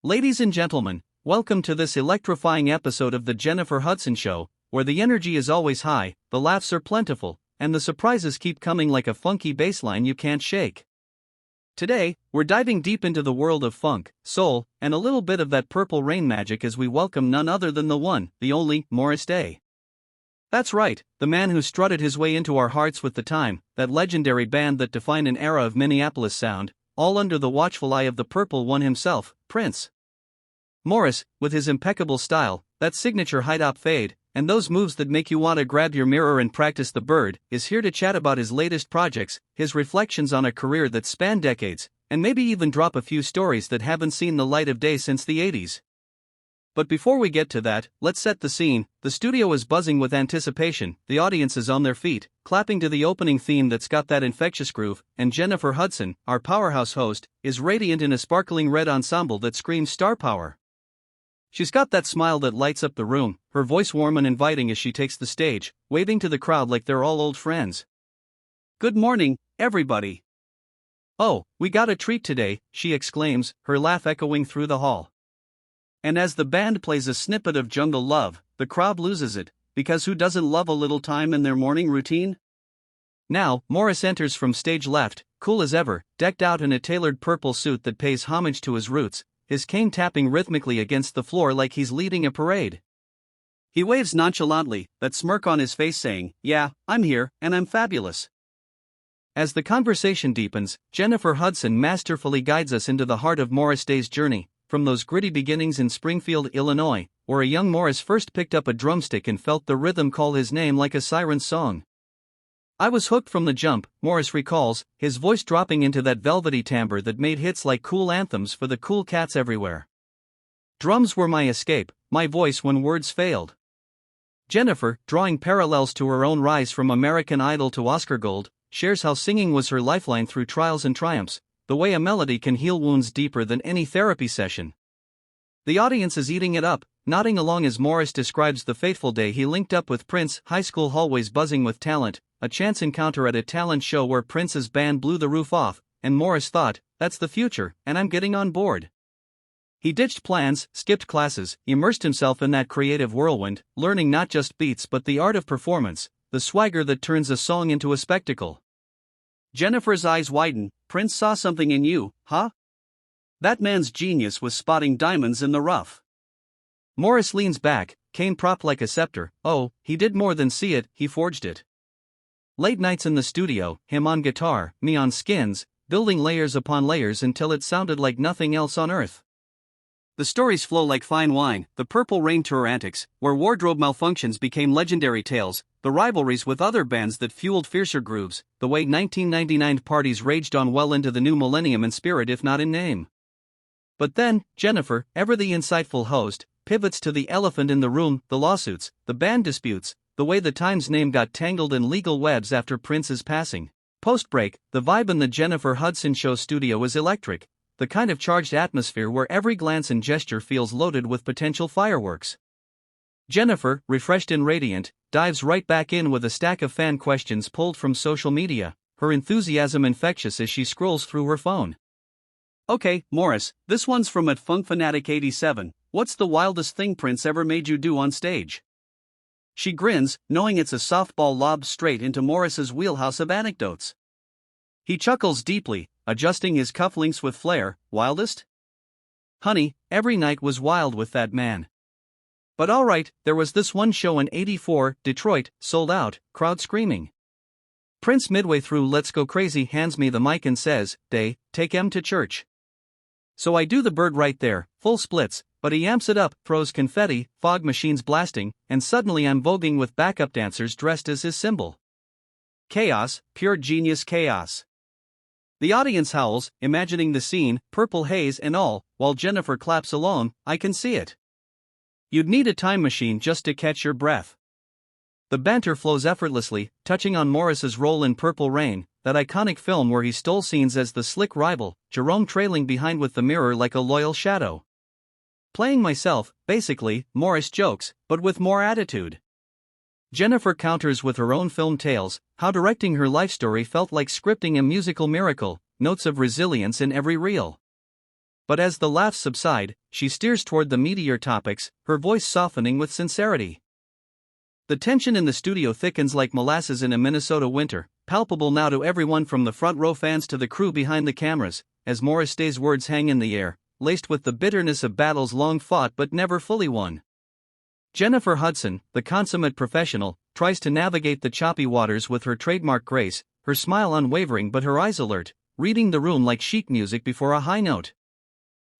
Ladies and gentlemen, welcome to this electrifying episode of the Jennifer Hudson Show, where the energy is always high, the laughs are plentiful, and the surprises keep coming like a funky bass line you can't shake. Today, we're diving deep into the world of funk, soul, and a little bit of that purple rain magic as we welcome none other than the one, the only, Morris Day. That's right, the man who strutted his way into our hearts with the time, that legendary band that defined an era of Minneapolis sound, all under the watchful eye of the Purple One himself, Prince. Morris, with his impeccable style, that signature high-top fade, and those moves that make you want to grab your mirror and practice the bird, is here to chat about his latest projects, his reflections on a career that spanned decades, and maybe even drop a few stories that haven't seen the light of day since the 80s. But before we get to that, let's set the scene. The studio is buzzing with anticipation, the audience is on their feet, clapping to the opening theme that's got that infectious groove, and Jennifer Hudson, our powerhouse host, is radiant in a sparkling red ensemble that screams star power. She's got that smile that lights up the room, her voice warm and inviting as she takes the stage, waving to the crowd like they're all old friends. "Good morning, everybody." "Oh, we got a treat today," she exclaims, her laugh echoing through the hall. And as the band plays a snippet of Jungle Love, the crowd loses it, because who doesn't love a little time in their morning routine? Now, Morris enters from stage left, cool as ever, decked out in a tailored purple suit that pays homage to his roots, his cane tapping rhythmically against the floor like he's leading a parade. He waves nonchalantly, that smirk on his face saying, "Yeah, I'm here, and I'm fabulous." As the conversation deepens, Jennifer Hudson masterfully guides us into the heart of Morris Day's journey, from those gritty beginnings in Springfield, Illinois, where a young Morris first picked up a drumstick and felt the rhythm call his name like a siren's song. "I was hooked from the jump," Morris recalls, his voice dropping into that velvety timbre that made hits like cool anthems for the cool cats everywhere. "Drums were my escape, my voice when words failed." Jennifer, drawing parallels to her own rise from American Idol to Oscar Gold, shares how singing was her lifeline through trials and triumphs, the way a melody can heal wounds deeper than any therapy session. The audience is eating it up, nodding along as Morris describes the fateful day he linked up with Prince, high school hallways buzzing with talent, a chance encounter at a talent show where Prince's band blew the roof off, and Morris thought, "That's the future, and I'm getting on board." He ditched plans, skipped classes, immersed himself in that creative whirlwind, learning not just beats but the art of performance, the swagger that turns a song into a spectacle. Jennifer's eyes widen. "Prince saw something in you, huh? That man's genius was spotting diamonds in the rough." Morris leans back, cane propped like a scepter. "Oh, he did more than see it, he forged it." Late nights in the studio, him on guitar, me on skins, building layers upon layers until it sounded like nothing else on earth. The stories flow like fine wine, the Purple Rain tour antics, where wardrobe malfunctions became legendary tales, the rivalries with other bands that fueled fiercer grooves, the way 1999 parties raged on well into the new millennium in spirit if not in name. But then, Jennifer, ever the insightful host, pivots to the elephant in the room, the lawsuits, the band disputes, the way the Times name got tangled in legal webs after Prince's passing. Post-break, the vibe in the Jennifer Hudson Show studio is electric, the kind of charged atmosphere where every glance and gesture feels loaded with potential fireworks. Jennifer, refreshed and radiant, dives right back in with a stack of fan questions pulled from social media, her enthusiasm infectious as she scrolls through her phone. "Okay, Morris, this one's from @FunkFanatic87, what's the wildest thing Prince ever made you do on stage?" She grins, knowing it's a softball lobbed straight into Morris's wheelhouse of anecdotes. He chuckles deeply, adjusting his cufflinks with flair. "Wildest? Honey, every night was wild with that man. But alright, there was this one show in '84, Detroit, sold out, crowd screaming. Prince midway through Let's Go Crazy hands me the mic and says, 'Day, take 'em to church.' So I do the bird right there, full splits, but he amps it up, throws confetti, fog machines blasting, and suddenly I'm voguing with backup dancers dressed as his symbol. Chaos, pure genius chaos." The audience howls, imagining the scene, purple haze and all, while Jennifer claps along. "I can see it. You'd need a time machine just to catch your breath." The banter flows effortlessly, touching on Morris's role in Purple Rain, that iconic film where he stole scenes as the slick rival, Jerome trailing behind with the mirror like a loyal shadow. "Playing myself, basically," Morris jokes, but with more attitude. Jennifer counters with her own film tales, how directing her life story felt like scripting a musical miracle, notes of resilience in every reel. But as the laughs subside, she steers toward the meatier topics, her voice softening with sincerity. The tension in the studio thickens like molasses in a Minnesota winter, palpable now to everyone from the front row fans to the crew behind the cameras, as Morris Day's words hang in the air, laced with the bitterness of battles long fought but never fully won. Jennifer Hudson, the consummate professional, tries to navigate the choppy waters with her trademark grace, her smile unwavering but her eyes alert, reading the room like sheet music before a high note.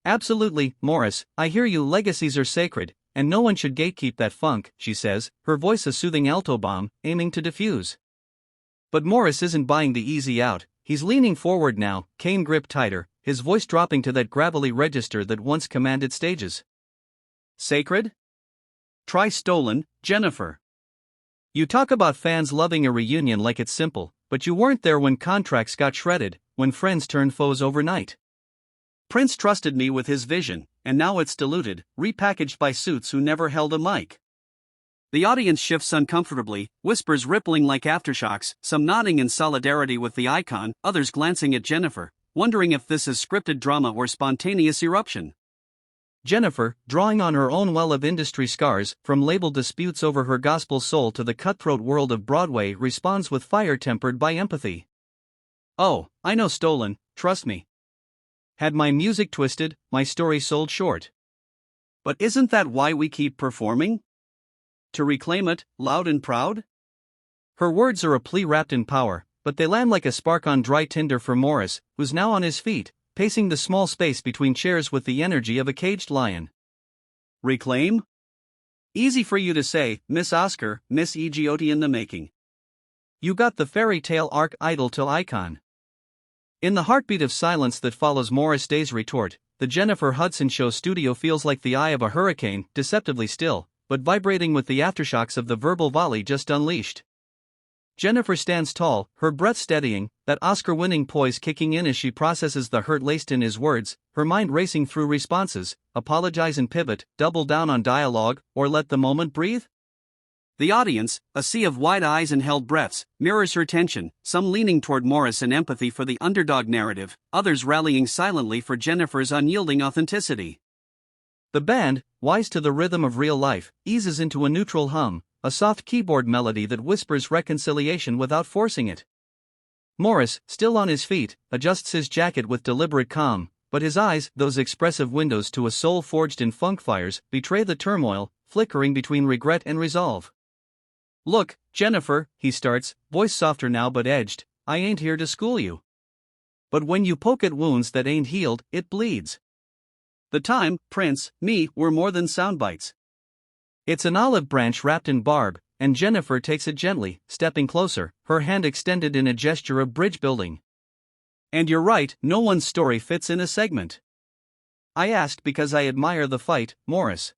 "Absolutely, Morris, I hear you. Legacies are sacred, and no one should gatekeep that funk," she says, her voice a soothing alto bomb, aiming to diffuse. But Morris isn't buying the easy out. He's leaning forward now, cane grip tighter, his voice dropping to that gravelly register that once commanded stages. "Sacred? Try stolen, Jennifer. You talk about fans loving a reunion like it's simple, but you weren't there when contracts got shredded, when friends turned foes overnight. Prince trusted me with his vision, and now it's diluted, repackaged by suits who never held a mic." The audience shifts uncomfortably, whispers rippling like aftershocks, some nodding in solidarity with the icon, others glancing at Jennifer, wondering if this is scripted drama or spontaneous eruption. Jennifer, drawing on her own well of industry scars, from label disputes over her gospel soul to the cutthroat world of Broadway, responds with fire tempered by empathy. "Oh, I know stolen, trust me. Had my music twisted, my story sold short. But isn't that why we keep performing? To reclaim it, loud and proud?" Her words are a plea wrapped in power, but they land like a spark on dry tinder for Morris, who's now on his feet, pacing the small space between chairs with the energy of a caged lion. "Reclaim? Easy for you to say, Miss Oscar, Miss EGOT in the making. You got the fairy tale arc idol to icon." In the heartbeat of silence that follows Morris Day's retort, the Jennifer Hudson Show studio feels like the eye of a hurricane, deceptively still, but vibrating with the aftershocks of the verbal volley just unleashed. Jennifer stands tall, her breath steadying, that Oscar-winning poise kicking in as she processes the hurt laced in his words, her mind racing through responses: apologize and pivot, double down on dialogue, or let the moment breathe? The audience, a sea of wide eyes and held breaths, mirrors her tension, some leaning toward Morris in empathy for the underdog narrative, others rallying silently for Jennifer's unyielding authenticity. The band, wise to the rhythm of real life, eases into a neutral hum, a soft keyboard melody that whispers reconciliation without forcing it. Morris, still on his feet, adjusts his jacket with deliberate calm, but his eyes, those expressive windows to a soul forged in funk fires, betray the turmoil, flickering between regret and resolve. "Look, Jennifer," he starts, voice softer now but edged, "I ain't here to school you. But when you poke at wounds that ain't healed, it bleeds. The time, Prince, me, were more than sound bites." It's an olive branch wrapped in barb, and Jennifer takes it gently, stepping closer, her hand extended in a gesture of bridge building. "And you're right, no one's story fits in a segment. I asked because I admire the fight, Morris.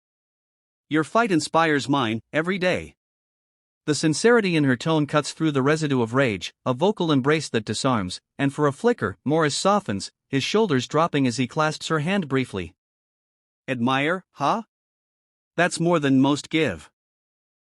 Your fight inspires mine, every day." The sincerity in her tone cuts through the residue of rage, a vocal embrace that disarms, and for a flicker, Morris softens, his shoulders dropping as he clasps her hand briefly. "Admire, huh? That's more than most give."